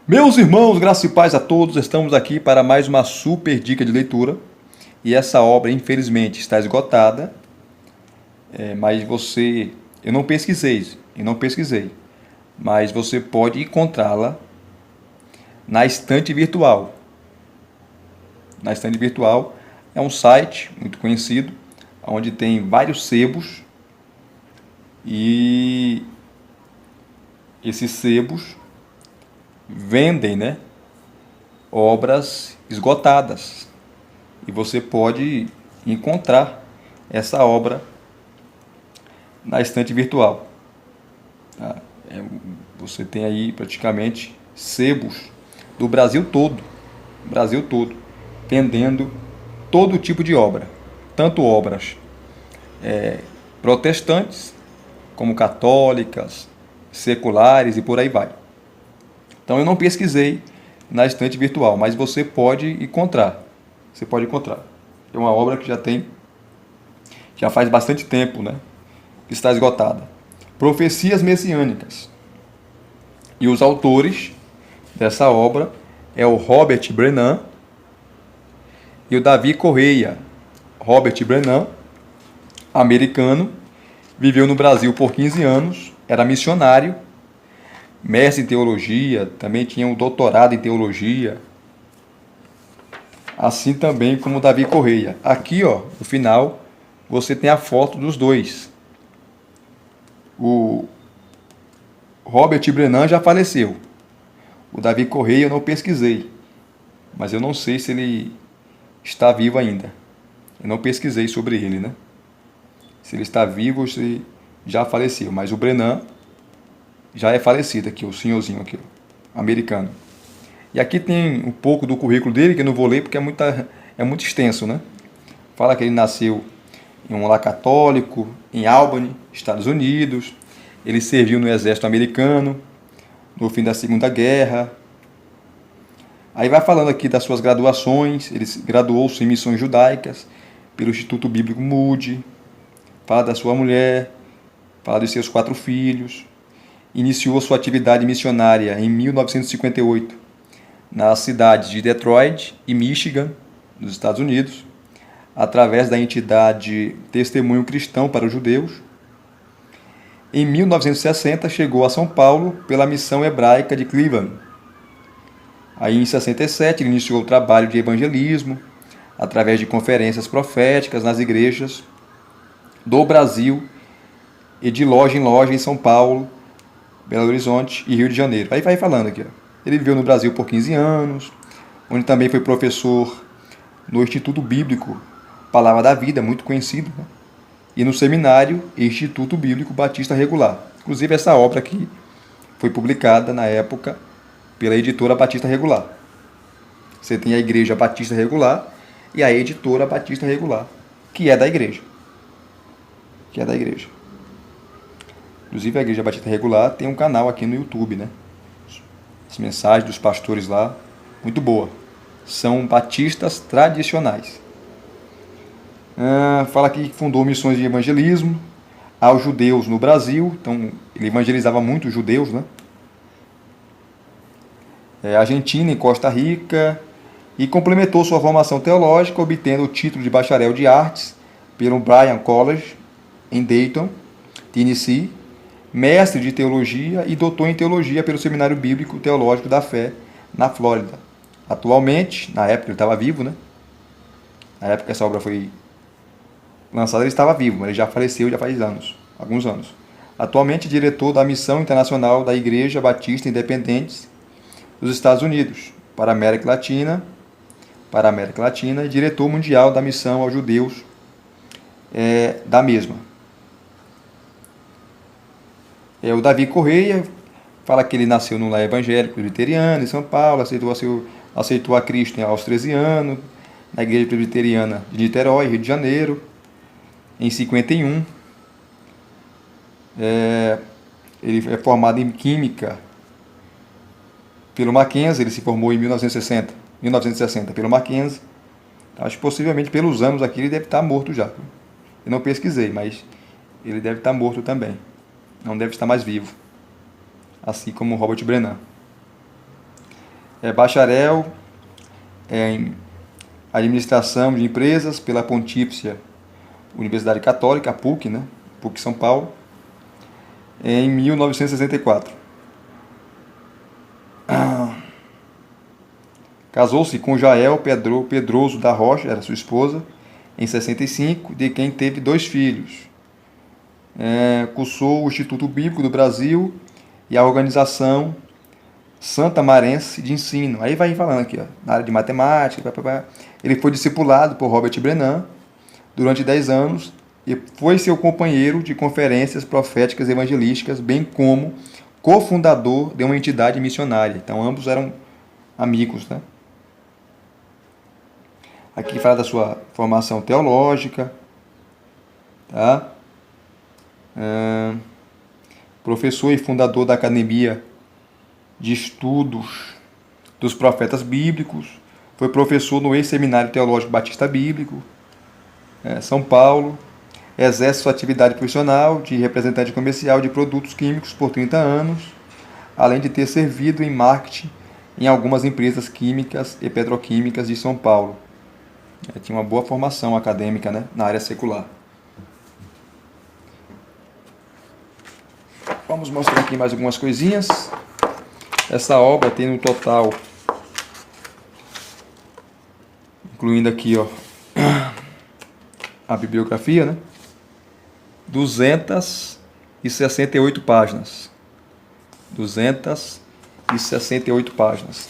Meus irmãos, graça e paz a todos, estamos aqui para mais uma super dica de leitura. E essa obra, infelizmente, está esgotada, mas eu não pesquisei, mas você pode encontrá-la na Estante Virtual. Na Estante Virtual é um site muito conhecido, onde tem vários sebos e esses sebos vendem, né, obras esgotadas. E você pode encontrar essa obra na estante virtual. Tá? Você tem aí praticamente sebos do Brasil todo, vendendo todo tipo de obra, tanto obras protestantes como católicas, seculares e por aí vai. Então eu não pesquisei na estante virtual, mas você pode encontrar. Você pode encontrar. É uma obra que já faz bastante tempo, né, que está esgotada. Profecias Messiânicas. E os autores dessa obra é o Robert Brennan e o Davi Correia. Robert Brennan, americano, viveu no Brasil por 15 anos, era missionário, mestre em teologia, também tinha um doutorado em teologia, assim também como o Davi Correia. Aqui, ó, no final, você tem a foto dos dois. O Robert Brennan já faleceu. O Davi Correia eu não pesquisei, mas eu não sei se ele está vivo ainda. Eu não pesquisei sobre ele, né? Se ele está vivo ou se já faleceu. Mas o Brennan já é falecido aqui, o senhorzinho aqui, americano. E aqui tem um pouco do currículo dele, que eu não vou ler porque é muito extenso, né? Fala que ele nasceu em um lar católico, em Albany, Estados Unidos. Ele serviu no exército americano, no fim da Segunda Guerra. Aí vai falando aqui das suas graduações. Ele graduou-se em missões judaicas pelo Instituto Bíblico Moody. Fala da sua mulher, fala dos seus 4 filhos. Iniciou sua atividade missionária em 1958 nas cidades de Detroit e Michigan, nos Estados Unidos, através da entidade Testemunho Cristão para os Judeus. Em 1960 chegou a São Paulo pela missão hebraica de Cleveland. Aí em 67 ele iniciou o trabalho de evangelismo através de conferências proféticas nas igrejas do Brasil e de loja em loja em São Paulo, Belo Horizonte e Rio de Janeiro. Aí vai falando aqui, ó. Ele viveu no Brasil por 15 anos, onde também foi professor no Instituto Bíblico Palavra da Vida, muito conhecido, né? E no seminário Instituto Bíblico Batista Regular. Inclusive essa obra aqui foi publicada na época pela editora Batista Regular. Você tem a Igreja Batista Regular e a editora Batista Regular, que é da igreja. Inclusive a Igreja Batista Regular tem um canal aqui no YouTube, né? As mensagens dos pastores lá, muito boa. São batistas tradicionais. Fala aqui que fundou missões de evangelismo aos judeus no Brasil. Então, ele evangelizava muito os judeus, né? Argentina e Costa Rica. E complementou sua formação teológica, obtendo o título de bacharel de artes pelo Bryan College, em Dayton, Tennessee, mestre de teologia e doutor em teologia pelo Seminário Bíblico Teológico da Fé, na Flórida. Atualmente, na época ele estava vivo, né? Na época que essa obra foi lançada ele estava vivo, mas ele já faleceu já faz alguns anos. Atualmente diretor da Missão Internacional da Igreja Batista Independentes dos Estados Unidos para a América Latina e diretor mundial da Missão aos Judeus da mesma. O Davi Correia fala que ele nasceu num lar evangélico presbiteriano em São Paulo, aceitou a Cristo aos 13 anos, na Igreja Presbiteriana de Niterói, Rio de Janeiro, em 51. Ele é formado em Química pelo Mackenzie, ele se formou em 1960 pelo Mackenzie. Acho que possivelmente pelos anos aqui ele deve estar morto já. Eu não pesquisei, mas ele deve estar morto também. Não deve estar mais vivo. Assim como o Robert Brennan. É bacharel em Administração de Empresas pela Pontífice Universidade Católica, a PUC, né? PUC São Paulo, em 1964. Casou-se com Jael Pedroso da Rocha, era sua esposa, em 65, de quem teve 2 filhos. Cursou o Instituto Bíblico do Brasil e a Organização Santa Marense de Ensino. Aí vai falando aqui, ó, na área de matemática. Ele foi discipulado por Robert Brennan durante 10 anos e foi seu companheiro de conferências proféticas evangelísticas, bem como cofundador de uma entidade missionária. Então, ambos eram amigos, né? Aqui fala da sua formação teológica, tá? Professor e fundador da Academia de Estudos dos Profetas Bíblicos, foi professor no ex-Seminário Teológico Batista Bíblico, São Paulo, exerce sua atividade profissional de representante comercial de produtos químicos por 30 anos, além de ter servido em marketing em algumas empresas químicas e petroquímicas de São Paulo. Tinha uma boa formação acadêmica, né, na área secular. Vamos mostrar aqui mais algumas coisinhas. Essa obra tem no total, incluindo aqui, ó, a bibliografia, né, 268 páginas. 268 páginas.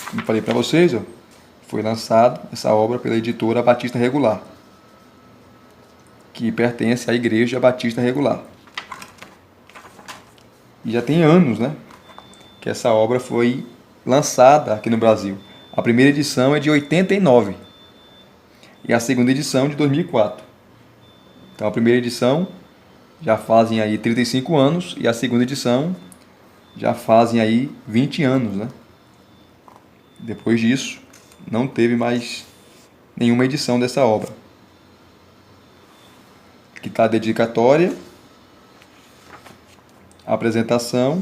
Como falei para vocês, ó, foi lançada essa obra pela editora Batista Regular, que pertence à Igreja Batista Regular. E já tem anos, né, que essa obra foi lançada aqui no Brasil. A primeira edição é de 89 e a segunda edição de 2004. Então a primeira edição já fazem aí 35 anos e a segunda edição já fazem aí 20 anos, né? Depois disso, não teve mais nenhuma edição dessa obra. Aqui está a dedicatória, a apresentação,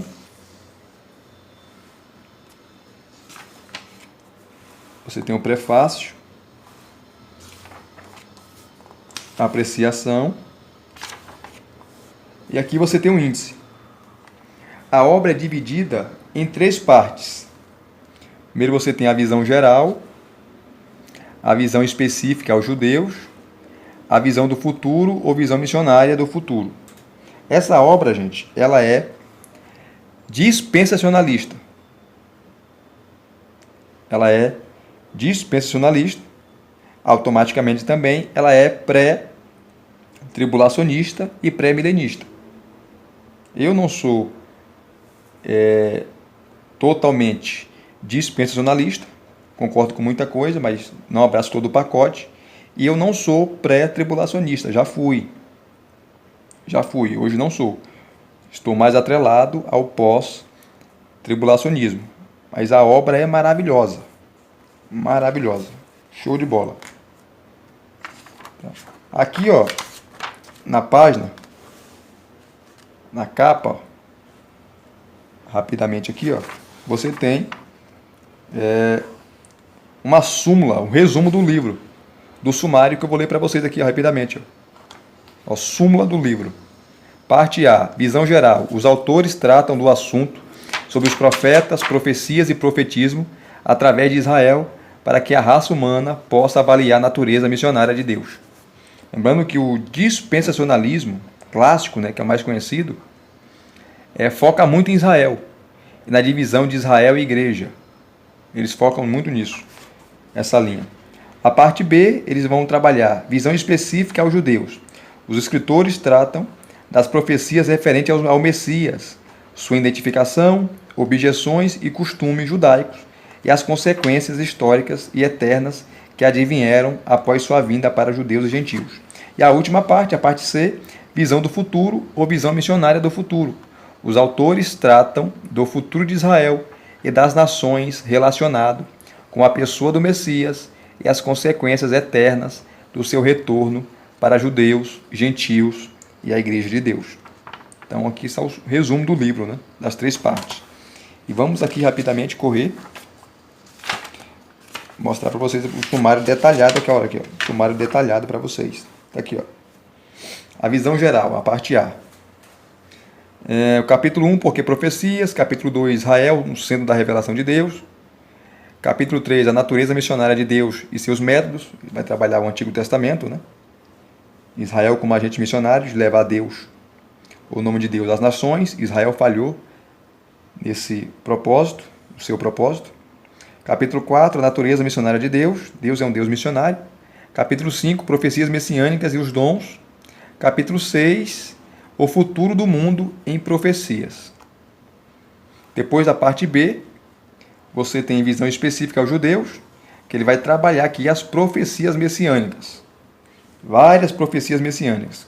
você tem o prefácio, a apreciação, e aqui você tem um índice. A obra é dividida em 3 partes. Primeiro você tem a visão geral, a visão específica aos judeus, a visão do futuro ou visão missionária do futuro. Essa obra, gente, ela é dispensacionalista. Ela é dispensacionalista. Automaticamente também ela é pré-tribulacionista e pré-milenista. Eu não sou totalmente dispensacionalista, concordo com muita coisa, mas não abraço todo o pacote. E eu não sou pré-tribulacionista, já fui, hoje não sou. Estou mais atrelado ao pós-tribulacionismo. Mas a obra é maravilhosa, show de bola. Aqui, ó, na página, na capa, ó, rapidamente aqui, ó, você tem uma súmula, um resumo do livro, do sumário que eu vou ler para vocês aqui, ó, rapidamente. Ó, súmula do livro. Parte A, visão geral. Os autores tratam do assunto sobre os profetas, profecias e profetismo através de Israel para que a raça humana possa avaliar a natureza missionária de Deus. Lembrando que o dispensacionalismo clássico, né, que é o mais conhecido, foca muito em Israel e na divisão de Israel e igreja. Eles focam muito nisso, essa linha. A parte B, eles vão trabalhar visão específica aos judeus. Os escritores tratam das profecias referentes ao Messias, sua identificação, objeções e costumes judaicos e as consequências históricas e eternas que advieram após sua vinda para judeus e gentios. E a última parte, a parte C, visão do futuro ou visão missionária do futuro. Os autores tratam do futuro de Israel e das nações relacionado com a pessoa do Messias e as consequências eternas do seu retorno para judeus, gentios e a Igreja de Deus. Então aqui está o resumo do livro, né, das 3 partes. E vamos aqui rapidamente correr, mostrar para vocês o sumário detalhado aqui, olha aqui, ó, sumário detalhado para vocês. Tá aqui, ó. A visão geral, a parte A. O capítulo 1, porque profecias. Capítulo 2, Israel, no centro da revelação de Deus. Capítulo 3, a natureza missionária de Deus e seus métodos. Vai trabalhar o Antigo Testamento, né? Israel como agente missionário, de levar a Deus, o nome de Deus às nações. Israel falhou nesse propósito, o seu propósito. Capítulo 4, a natureza missionária de Deus. Deus é um Deus missionário. Capítulo 5, profecias messiânicas e os dons. Capítulo 6, o futuro do mundo em profecias. Depois da parte B, você tem visão específica aos judeus, que ele vai trabalhar aqui as profecias messiânicas. Várias profecias messiânicas.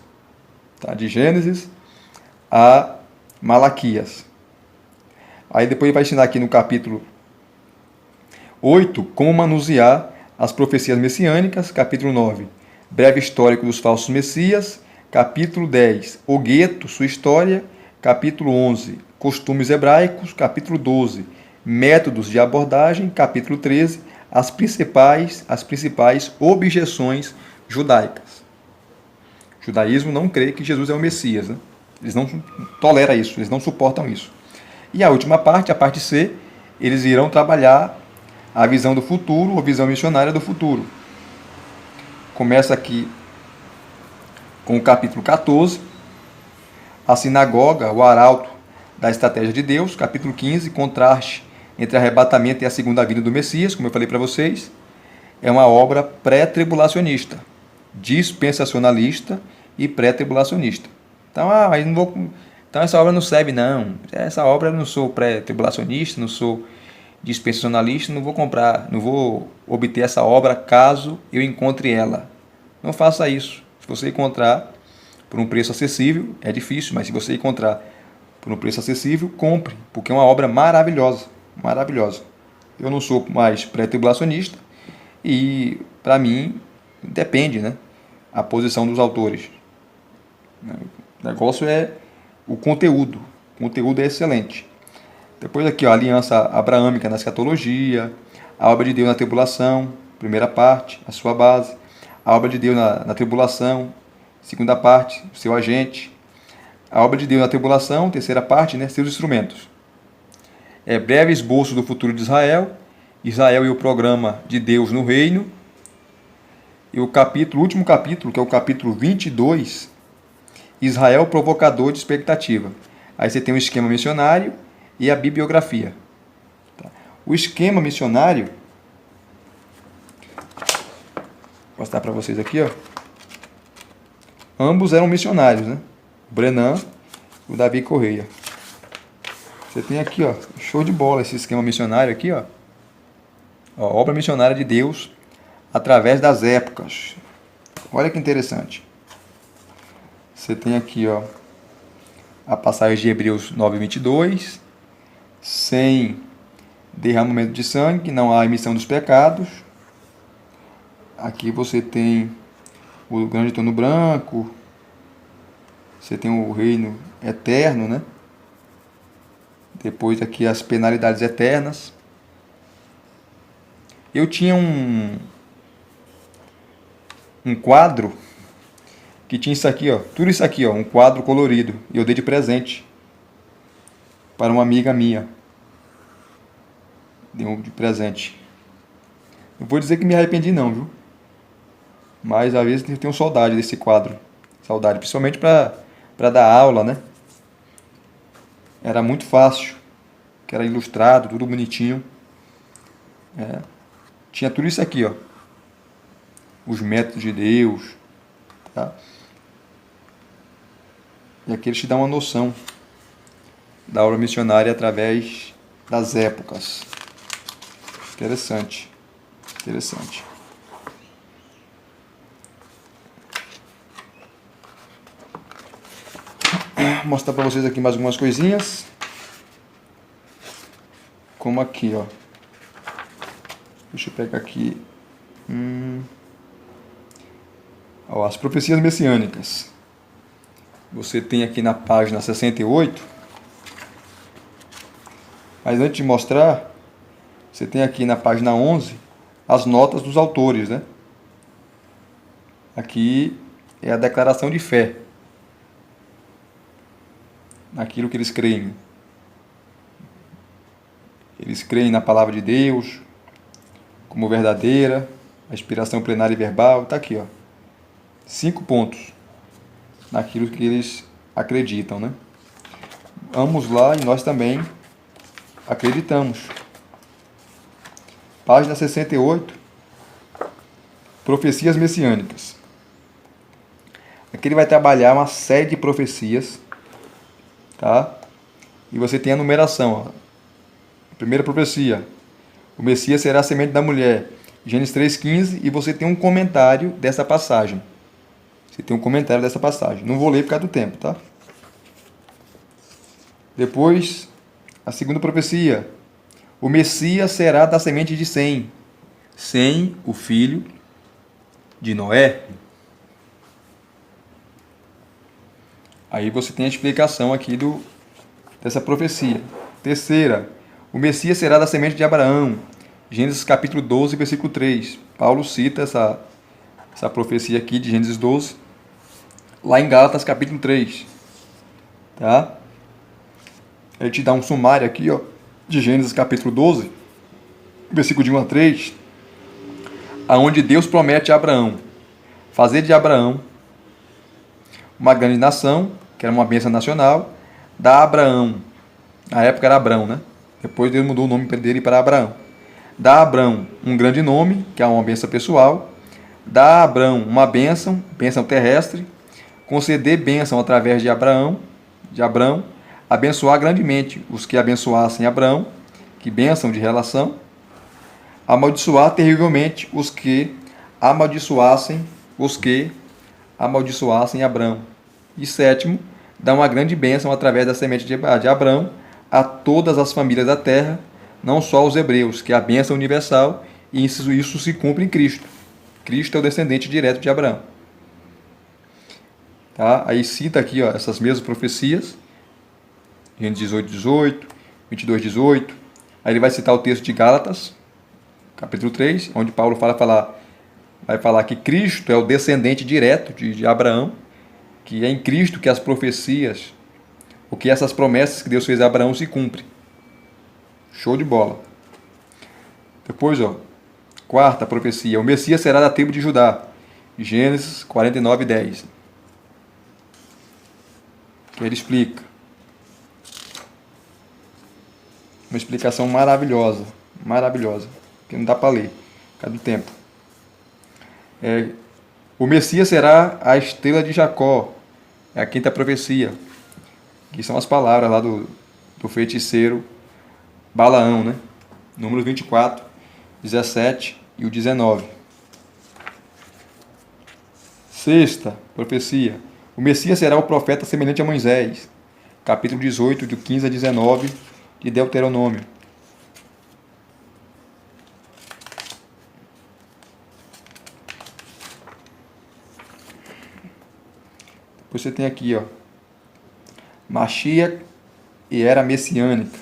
Tá? De Gênesis a Malaquias. Aí depois ele vai ensinar aqui no capítulo 8, como manusear as profecias messiânicas. Capítulo 9, breve histórico dos falsos messias. Capítulo 10, o gueto, sua história. Capítulo 11, costumes hebraicos. Capítulo 12, métodos de abordagem. Capítulo 13, as principais objeções judaicas. O judaísmo não crê que Jesus é o Messias, né? Eles não toleram isso, eles não suportam isso. E a última parte, a parte C, eles irão trabalhar a visão do futuro, a visão missionária do futuro. Começa aqui com o capítulo 14, a sinagoga, o arauto da estratégia de Deus. Capítulo 15, contraste entre arrebatamento e a segunda vinda do Messias, como eu falei para vocês. É uma obra pré-tribulacionista, dispensacionalista e pré-tribulacionista. Então, então essa obra não serve, não. Essa obra eu não sou pré-tribulacionista, não sou dispensacionalista, não vou comprar, não vou obter essa obra caso eu encontre ela. Não faça isso. Se você encontrar por um preço acessível, é difícil, mas se você encontrar por um preço acessível, compre, porque é uma obra maravilhosa, maravilhosa. Eu não sou mais pré-tribulacionista e, para mim, depende, né, a posição dos autores. O negócio é o conteúdo. O conteúdo é excelente. Depois aqui, ó, a aliança abraâmica na escatologia, a obra de Deus na tribulação, primeira parte, a sua base. A obra de Deus na tribulação, segunda parte, o seu agente. A obra de Deus na tribulação, terceira parte, né, seus instrumentos. Breve esboço do futuro de Israel, Israel e o programa de Deus no reino. E o último capítulo, que é o capítulo 22, Israel provocador de expectativa. Aí você tem o esquema missionário e a bibliografia. O esquema missionário, vou mostrar para vocês aqui, ó. Ambos eram missionários, né? O Brenan e o Davi Correia. Você tem aqui, ó, show de bola esse esquema missionário aqui, ó. Obra missionária de Deus através das épocas. Olha que interessante. Você tem aqui, ó, a passagem de Hebreus 9:22. Sem derramamento de sangue, não há remissão dos pecados. Aqui você tem o grande trono branco. Você tem o reino eterno, né? Depois aqui as penalidades eternas. Eu tinha um quadro que tinha isso aqui, ó, tudo isso aqui, ó, um quadro colorido. E eu dei de presente para uma amiga minha. Dei um de presente. Não vou dizer que me arrependi não, viu? Mas às vezes eu tenho saudade desse quadro. Saudade, principalmente para dar aula, né? Era muito fácil. Que era ilustrado, tudo bonitinho. Tinha tudo isso aqui, ó. Os métodos de Deus. Tá? E aqui eles te dão uma noção da obra missionária através das épocas. Interessante. Interessante. Vou mostrar para vocês aqui mais algumas coisinhas. Como aqui, ó. Deixa eu pegar aqui. Ó, as profecias messiânicas. Você tem aqui na página 68 Mas antes de mostrar, você tem aqui na página 11 as notas dos autores, né? Aqui é a declaração de fé, naquilo que eles creem. Eles creem na palavra de Deus como verdadeira, a inspiração plenária e verbal. Está aqui, ó. 5 pontos naquilo que eles acreditam, né? Vamos lá e nós também acreditamos. Página 68, profecias messiânicas. Aqui ele vai trabalhar uma série de profecias, tá? E você tem a numeração, ó. Primeira profecia: o Messias será a semente da mulher. Gênesis 3,15, e você tem um comentário dessa passagem. Não vou ler por causa do tempo, tá? Depois, a segunda profecia: o Messias será da semente de Sem. Sem, o filho de Noé. Aí você tem a explicação aqui dessa profecia. Terceira: o Messias será da semente de Abraão. Gênesis capítulo 12, versículo 3. Paulo cita essa profecia aqui de Gênesis 12, lá em Gálatas capítulo 3. Tá? Ele te dá um sumário aqui, ó, de Gênesis capítulo 12, versículo de 1 a 3, aonde Deus promete a Abraão fazer de Abraão uma grande nação, que era uma bênção nacional, dá a Abraão, na época era Abrão, né? Depois Deus mudou o nome dele para Abraão. Dá a Abrão um grande nome, que é uma bênção pessoal, dá a Abrão uma bênção terrestre, conceder bênção através de Abraão, abençoar grandemente os que abençoassem Abraão, que bênção de relação, amaldiçoar terrivelmente os que amaldiçoassem Abraão. E sétimo, dá uma grande bênção através da semente de Abraão a todas as famílias da terra, não só aos hebreus, que é a bênção universal, e isso se cumpre em Cristo. Cristo é o descendente direto de Abraão. Tá? Aí cita aqui, ó, essas mesmas profecias, Gênesis 18, 22:18. Aí ele vai citar o texto de Gálatas, capítulo 3, onde Paulo vai falar que Cristo é o descendente direto de Abraão, que é em Cristo que as profecias, o que essas promessas que Deus fez a Abraão se cumprem. Show de bola. Depois, ó, quarta profecia: o Messias será da tribo de Judá. Gênesis 49:10. Que ele explica. Uma explicação maravilhosa, que não dá para ler, por causa do tempo. O Messias será a estrela de Jacó. É a quinta profecia. Que são as palavras lá do feiticeiro Balaão, né? Números 24, 17 e o 19. Sexta profecia: o Messias será o profeta semelhante a Moisés. Capítulo 18, de 15 a 19 de Deuteronômio. Depois você tem aqui, ó, Mashiach e era messiânica,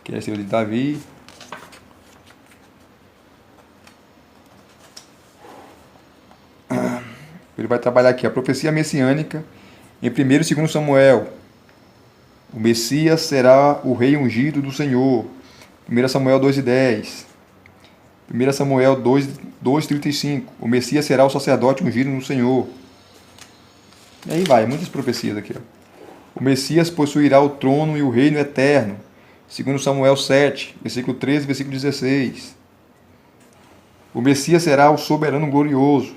que é a filha de Davi. Ele vai trabalhar aqui a profecia messiânica em 1º e 2º Samuel. O Messias será o rei ungido do Senhor. 1 Samuel 2:10. 1 Samuel 2:35. O Messias será o sacerdote ungido no Senhor. E aí vai, muitas profecias aqui, ó. O Messias possuirá o trono e o reino eterno. 2 Samuel 7, versículo 13 e versículo 16. O Messias será o soberano glorioso.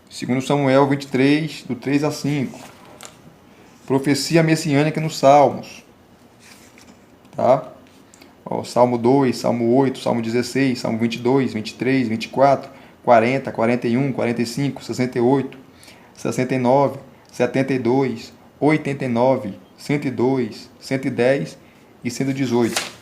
2 Samuel 23, do 3 a 5. Profecia messiânica nos Salmos. Tá? Ó, Salmo 2, Salmo 8, Salmo 16, Salmo 22, 23, 24, 40, 41, 45, 68, 69, 72, 89, 102, 110 e 118.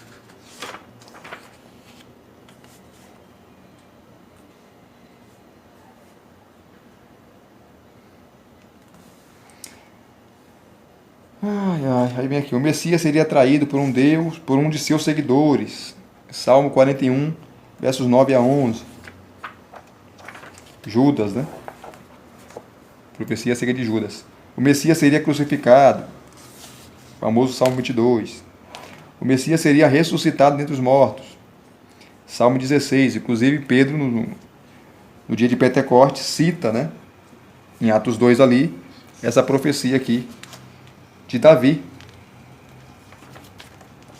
Ai, ai. Aí vem aqui, o Messias seria traído por um Deus, por um de seus seguidores. Salmo 41, versos 9 a 11. Judas, né? Profecia seria de Judas. O Messias seria crucificado. Famoso Salmo 22. O Messias seria ressuscitado dentre os mortos. Salmo 16. Inclusive, Pedro, no dia de Pentecostes, cita, né? Em Atos 2 ali, essa profecia aqui de Davi.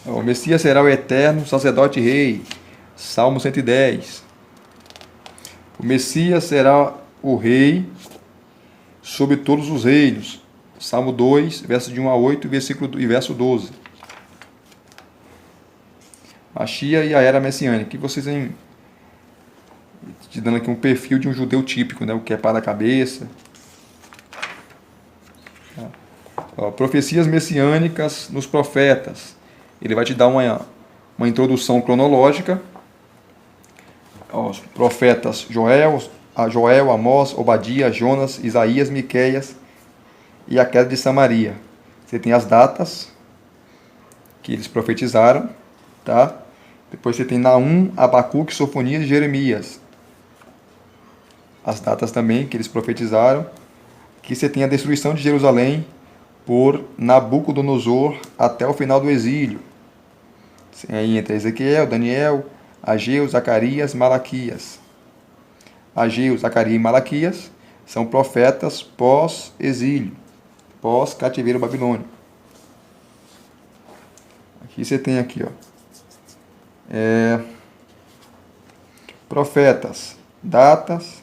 O Messias será o eterno sacerdote e rei. Salmo 110. O Messias será o rei sobre todos os reinos. Salmo 2, verso de 1 a 8 e verso 12. Machia e a era messiânica. Aqui vocês vêm te dando aqui um perfil de um judeu típico, né? O que é para a cabeça. Profecias messiânicas nos profetas. Ele vai te dar uma introdução cronológica. Os profetas Joel, Amós, Obadias, Jonas, Isaías, Miqueias e a queda de Samaria. Você tem as datas que eles profetizaram, tá? Depois você tem Naum, Abacuque, Sofonias e Jeremias. As datas também que eles profetizaram. Aqui você tem a destruição de Jerusalém por Nabucodonosor até o final do exílio. Aí entra Ezequiel, Daniel, Ageu, Zacarias, Malaquias. Ageu, Zacarias e Malaquias são profetas pós-exílio, pós-cativeiro babilônico. Aqui você tem aqui, ó, profetas, datas,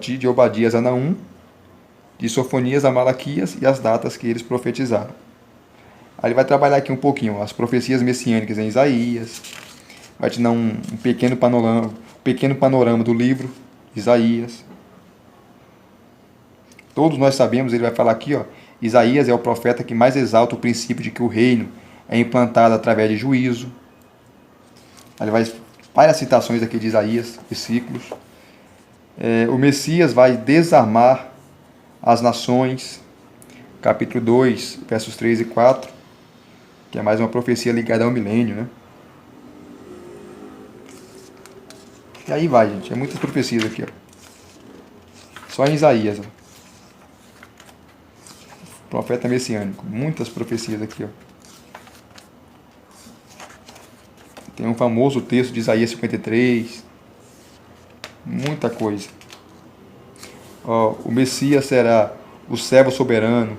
de Obadias a Naum, de Sofonias a Malaquias e as datas que eles profetizaram. Aí ele vai trabalhar aqui um pouquinho as profecias messiânicas em Isaías, vai te dar um pequeno panorama do livro de Isaías. Todos nós sabemos, ele vai falar aqui, ó, Isaías é o profeta que mais exalta o princípio de que o reino é implantado através de juízo. Aí ele vai várias citações aqui de Isaías, versículos. O Messias vai desarmar as nações, capítulo 2, versos 3 e 4, que é mais uma profecia ligada ao milênio, né? E aí vai, gente, é muitas profecias aqui, ó. Só em Isaías, ó. Profeta messiânico, muitas profecias aqui, ó. Tem um famoso texto de Isaías 53, muita coisa. Ó, o Messias será o servo soberano,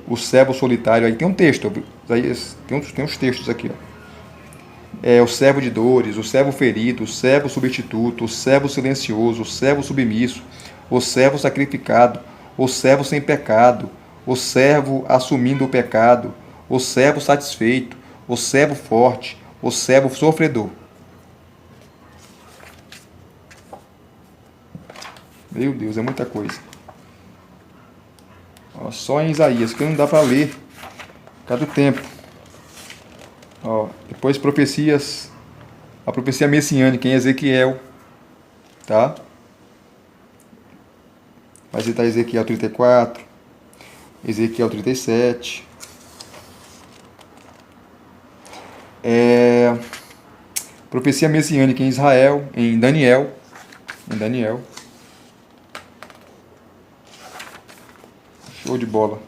o servo solitário. Aí tem um texto, Isaías, tem uns textos aqui, ó. O servo de dores, o servo ferido, o servo substituto, o servo silencioso, o servo submisso, o servo sacrificado, o servo sem pecado, o servo assumindo o pecado, o servo satisfeito, o servo forte, o servo sofredor. Meu Deus, é muita coisa. Ó, só em Isaías, que não dá para ler, por causa do tempo. Ó, depois profecias, a profecia messiânica em Ezequiel, tá? Vai citar Ezequiel 34, Ezequiel 37. Profecia messiânica em Israel, em Daniel. Show de bola.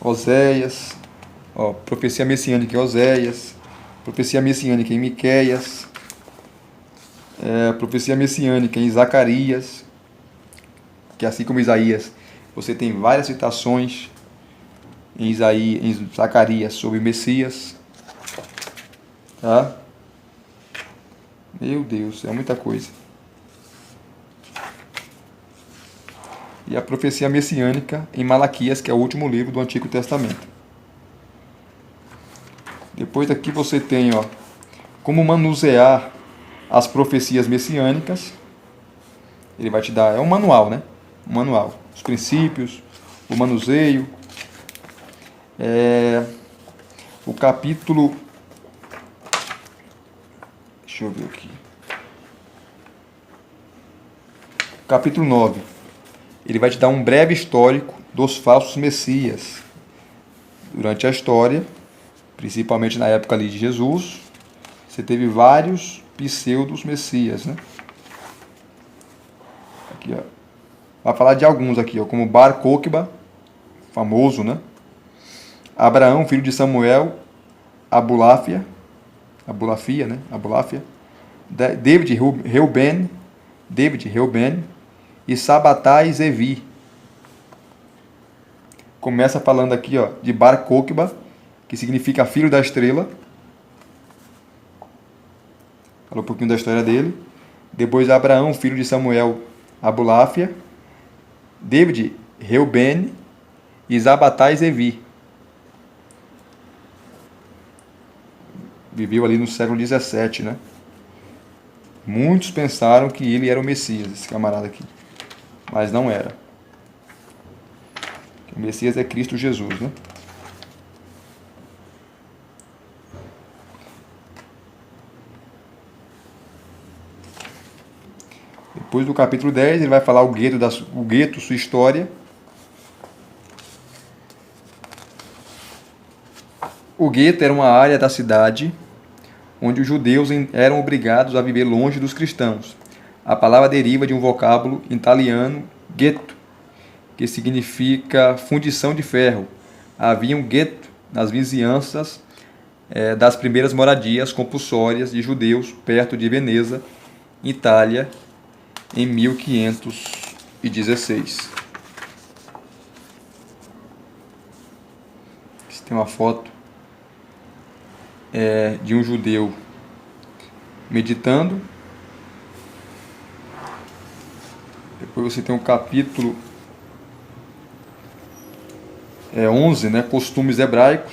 Oséias. Ó, profecia messiânica em Oséias. Profecia messiânica em Miqueias. Profecia messiânica em Zacarias. Que assim como Isaías, você tem várias citações em Zacarias sobre o Messias. Tá? Meu Deus, é muita coisa. E a profecia messiânica em Malaquias, que é o último livro do Antigo Testamento. Depois aqui você tem, ó, como manusear as profecias messiânicas. Ele vai te dar, é um manual, né? Um manual. Os princípios, o manuseio. O capítulo... Deixa eu ver aqui. Capítulo 9. Ele vai te dar um breve histórico dos falsos messias. Durante a história, principalmente na época ali de Jesus, você teve vários pseudos messias, né? Aqui, ó. Vai falar de alguns aqui, ó, como Bar Kokhba, famoso, né? Abraão, filho de Samuel, Abulafia, né? Abulafia, David Reuben e Sabatai Zevi. Começa falando aqui, ó, de Bar Kokhba, que significa filho da estrela. Falou um pouquinho da história dele. Depois Abraão, filho de Samuel, Abulafia, David Reuben e Sabatai Zevi. Viveu ali no século 17, né? Muitos pensaram que ele era o Messias, esse camarada aqui. Mas não era. O Messias é Cristo Jesus, né? Depois do capítulo 10, ele vai falar o gueto, sua história. O gueto era uma área da cidade onde os judeus eram obrigados a viver longe dos cristãos. A palavra deriva de um vocábulo italiano, ghetto, que significa fundição de ferro. Havia um gueto nas vizinhanças das primeiras moradias compulsórias de judeus perto de Veneza, Itália, em 1516. Aqui tem uma foto de um judeu meditando. Depois você tem o capítulo 11, né, costumes hebraicos.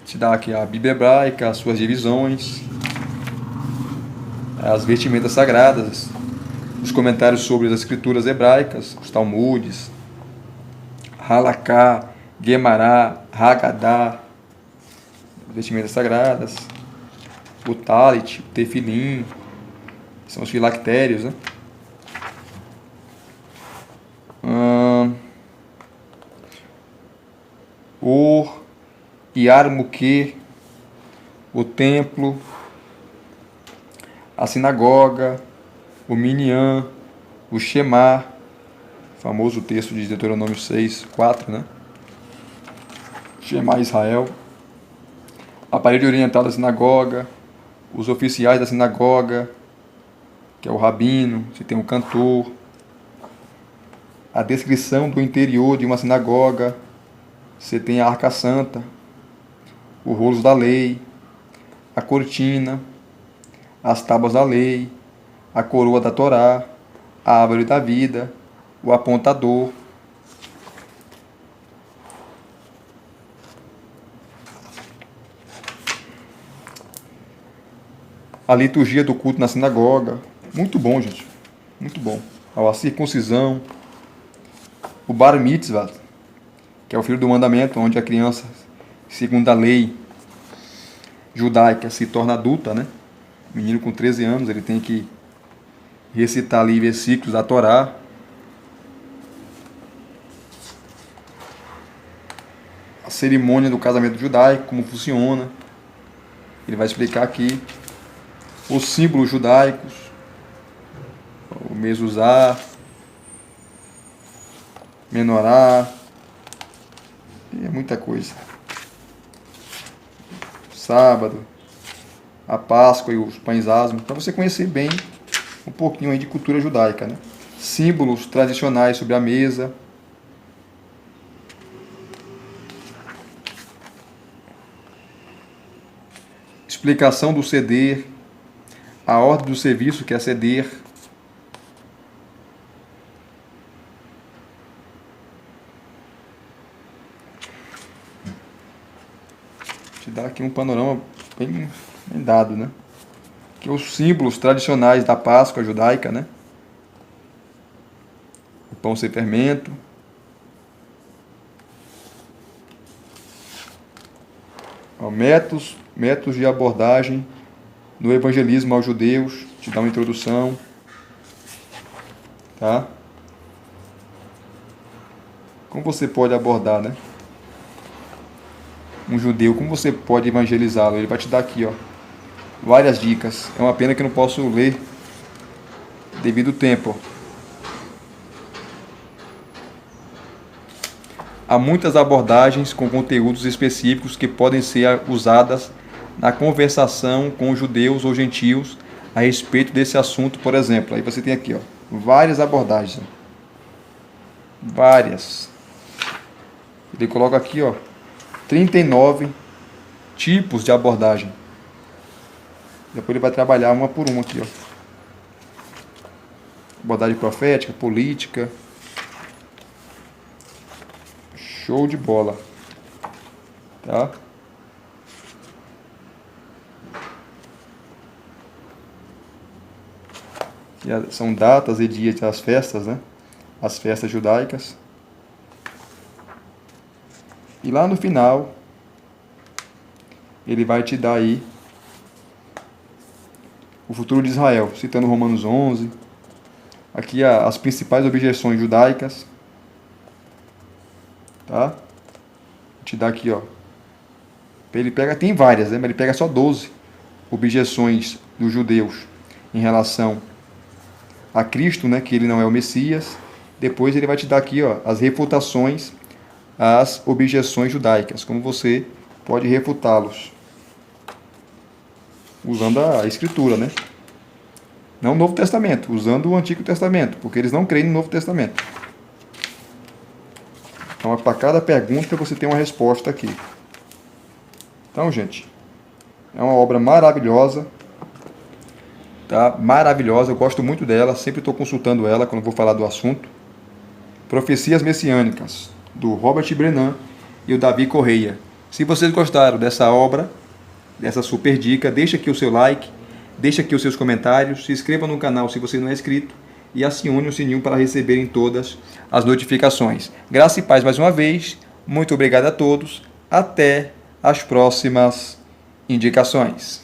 Te dá aqui a Bíblia hebraica, as suas divisões, as vestimentas sagradas, os comentários sobre as escrituras hebraicas, os Talmudes, Halaká, Guemará, Haggadah, vestimentas sagradas, o Talit, o Tefilim, são os filactérios, né? O Yarmuquê, o templo, a sinagoga, o Minyan, o Shema, famoso texto de Deuteronômio 6, 4, né? Shema Israel, a parede oriental da sinagoga, os oficiais da sinagoga, que é o rabino, você tem um cantor, a descrição do interior de uma sinagoga, você tem a arca santa, o rolos da lei, a cortina, as tábuas da lei, a coroa da Torá, a árvore da vida, o apontador. A liturgia do culto na sinagoga. Muito bom, gente. Muito bom. A circuncisão. O bar mitzvah, que é o filho do mandamento, onde a criança, segundo a lei judaica, se torna adulta, né? O menino com 13 anos, ele tem que recitar ali versículos da Torá. A cerimônia do casamento judaico, como funciona. Ele vai explicar aqui. Os símbolos judaicos, o mezuzá, menorá, é muita coisa. Sábado, a Páscoa e os pães asmos, para você conhecer bem um pouquinho aí de cultura judaica, né? Símbolos tradicionais sobre a mesa. Explicação do seder, a ordem do serviço, que é seder. Te dá aqui um panorama bem dado, né? Que os símbolos tradicionais da Páscoa judaica, né? O pão sem fermento. Métodos de abordagem no evangelismo aos judeus, te dá uma introdução, tá? Como você pode abordar, né? Um judeu, como você pode evangelizá-lo? Ele vai te dar aqui, ó, várias dicas. É uma pena que eu não posso ler devido ao tempo. Há muitas abordagens com conteúdos específicos que podem ser usadas na conversação com judeus ou gentios a respeito desse assunto, por exemplo. Aí você tem aqui, ó, várias abordagens. Várias. Ele coloca aqui, ó, 39 tipos de abordagem. Depois ele vai trabalhar uma por uma aqui, ó. Abordagem profética, política. Show de bola. Tá? São datas e dias das festas, né? As festas judaicas. E lá no final, ele vai te dar aí o futuro de Israel, citando Romanos 11. Aqui as principais objeções judaicas. Tá? Vou te dar aqui, ó. Ele pega, tem várias, né? Mas ele pega só 12 objeções dos judeus em relação a Cristo, né? Que ele não é o Messias. Depois ele vai te dar aqui, ó, as refutações às objeções judaicas, como você pode refutá-los usando a Escritura, né? Não o Novo Testamento, usando o Antigo Testamento, porque eles não creem no Novo Testamento. Então, para cada pergunta você tem uma resposta aqui. Então, gente, é uma obra maravilhosa, tá? Maravilhosa, eu gosto muito dela, sempre estou consultando ela quando vou falar do assunto. Profecias Messiânicas, do Robert Brennan e o Davi Correia. Se vocês gostaram dessa obra, dessa super dica, deixa aqui o seu like, deixa aqui os seus comentários, se inscreva no canal se você não é inscrito e acione o sininho para receberem todas as notificações. Graça e paz mais uma vez, muito obrigado a todos, até as próximas indicações.